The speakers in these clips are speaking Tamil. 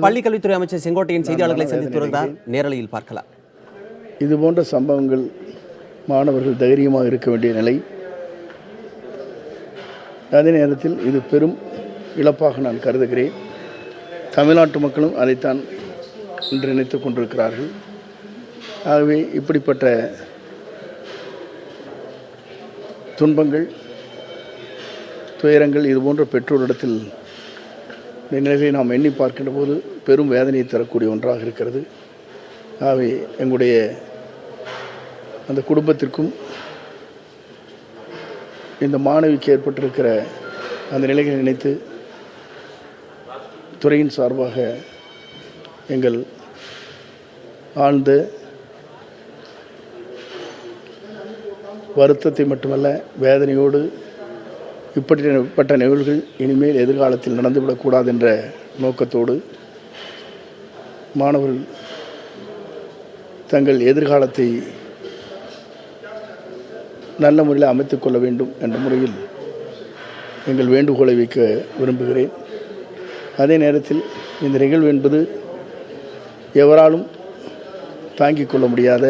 பள்ளிக்கல்வித்துறை அமைச்சர் செங்கோட்டையன் செய்தியாளர்களை சந்தித்து வருகிறார். நேரலையில் பார்க்கலாம். இதுபோன்ற சம்பவங்கள் மாணவர்கள் தைரியமாக இருக்க வேண்டிய நிலை. அதே நேரத்தில் இது பெரும் இழப்பாக நான் கருதுகிறேன். தமிழ்நாட்டு மக்களும் அதைத்தான் இன்று நினைத்து கொண்டிருக்கிறார்கள். ஆகவே இப்படிப்பட்ட துன்பங்கள், துயரங்கள் இதுபோன்ற பெற்றோரிடத்தில் இந்த நிலையை நாம் எண்ணி பார்க்கின்ற போது பெரும் வேதனையை தரக்கூடிய ஒன்றாக இருக்கிறது. ஆகவே எங்களுடைய அந்த குடும்பத்திற்கும் இந்த மாணவிக்கு ஏற்பட்டிருக்கிற அந்த நிலைகளை நினைத்து துறையின் சார்பாக எங்கள் ஆழ்ந்த வருத்தத்தை மட்டுமல்ல, வேதனையோடு இப்படிப்பட்ட நிகழ்வுகள் இனிமேல் எதிர்காலத்தில் நடந்துவிடக்கூடாது என்ற நோக்கத்தோடு மாணவர்கள் தங்கள் எதிர்காலத்தை நல்ல முறையில் அமைத்துக் கொள்ள வேண்டும் என்ற முறையில் எங்கள் வேண்டுகோளை வைக்க விரும்புகிறேன். அதே நேரத்தில் இந்த நிகழ்வு என்பது எவராலும் தாங்கிக் கொள்ள முடியாத,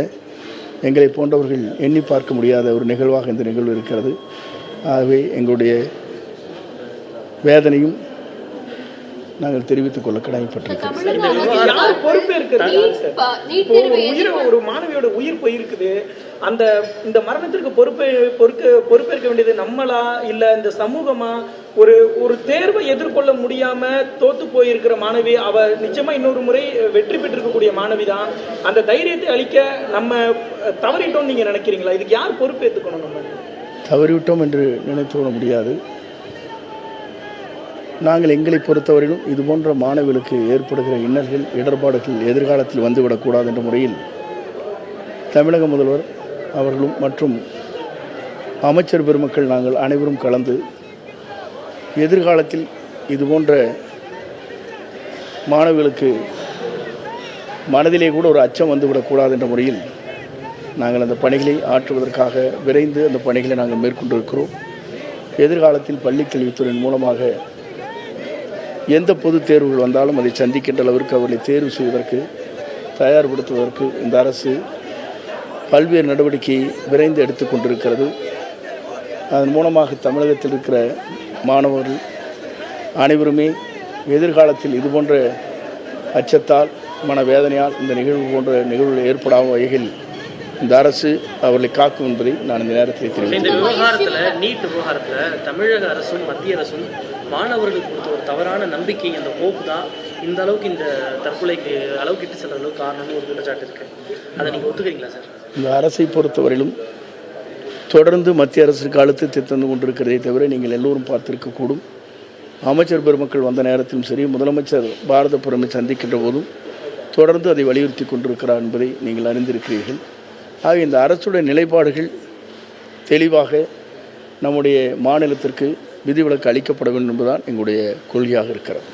எங்களை போன்றவர்கள் எண்ணி பார்க்க முடியாத ஒரு நிகழ்வாக இந்த நிகழ்வு இருக்கிறது. ஆகவே எங்களுடைய வேதனையும் நாங்கள் தெரிவித்துக் கொள்ள கடமைப்பட்டிருக்கிறோம். ஒரு மாணவியோட உயிர் போயிருக்குது. இந்த மரணத்திற்கு பொறுப்பேற்க வேண்டியது நம்மளா இல்ல இந்த சமூகமா? ஒரு தேர்வை எதிர்கொள்ள முடியாம தோத்து போயிருக்கிற மாணவி, அவ நிச்சயமா இன்னொரு முறை வெற்றி பெற்றிருக்கக்கூடிய மாணவி தான். அந்த தைரியத்தை அளிக்க நம்ம தவறிட்டோம் நீங்க நினைக்கிறீங்களா? இதுக்கு யார் பொறுப்பேற்றுக்கணும்? நம்ம தவறிவிட்டோம் என்று நினைத்து கொள்ள முடியாது. நாங்கள் எங்களை பொறுத்தவரையிலும் இதுபோன்ற மாணவிகளுக்கு ஏற்படுகிற இன்னல்கள், இடர்பாடுகள் எதிர்காலத்தில் வந்துவிடக்கூடாது என்ற முறையில் தமிழக முதல்வர் அவர்களும் மற்றும் அமைச்சர் பெருமக்கள் நாங்கள் அனைவரும் கலந்து எதிர்காலத்தில் இதுபோன்ற மாணவிகளுக்கு மனதிலே கூட ஒரு அச்சம் வந்துவிடக்கூடாது என்ற முறையில் நாங்கள் அந்த பணிகளை ஆற்றுவதற்காக விரைந்து அந்த பணிகளை நாங்கள் மேற்கொண்டிருக்கிறோம். எதிர்காலத்தில் பள்ளிக்கல்வித்துறையின் மூலமாக எந்த பொது தேர்வுகள் வந்தாலும் அதை சந்திக்கின்ற அளவிற்கு அவர்களை தேர்வு செய்வதற்கு தயார்படுத்துவதற்கு இந்த அரசு பல்வேறு நடவடிக்கையை விரைந்து எடுத்துக்கொண்டிருக்கிறது. அதன் மூலமாக தமிழகத்தில் இருக்கிற மாணவர்கள் அனைவருமே எதிர்காலத்தில் இதுபோன்ற அச்சத்தால், மனவேதனையால் இந்த நிகழ்வு போன்ற நிகழ்வுகள் ஏற்படாத வகையில் இந்த அரசு அவர்களை காக்கும் என்பதை நான் இந்த நேரத்தில் தெரிவித்தேன். இந்த விவகாரத்தில், நீட் விவகாரத்தில் தமிழக அரசும் மத்திய அரசும் மாணவர்களுக்கு கொடுத்த ஒரு தவறான நம்பிக்கை, அந்த போக்கு தான் இந்த அளவுக்கு இந்த தற்கொலைக்கு அளவுக்கு இட்டு செல்ற அளவுக்கு காரணம்னு ஒரு குற்றச்சாட்டு இருக்கு. அதை நீங்கள் ஒத்துக்கிறீங்களா சார்? இந்த அரசை பொறுத்தவரையிலும் தொடர்ந்து மத்திய அரசுக்கு அழுத்தத்தை தந்து கொண்டிருக்கிறதை தவிர நீங்கள் எல்லோரும் பார்த்திருக்கக்கூடும். அமைச்சர் பெருமக்கள் வந்த நேரத்திலும் சரி, முதலமைச்சர் பாரத பிரதமரை சந்திக்கின்ற போதும் தொடர்ந்து அதை வலியுறுத்தி கொண்டிருக்கிறார் என்பதை நீங்கள் அறிந்திருக்கிறீர்கள். ஆக இந்த அரசுடைய நிலைப்பாடுகள் தெளிவாக நம்முடைய மாநிலத்திற்கு விதிவிலக்கு அளிக்கப்பட வேண்டும் என்பதுதான் எங்களுடைய கொள்கையாக இருக்கிறது.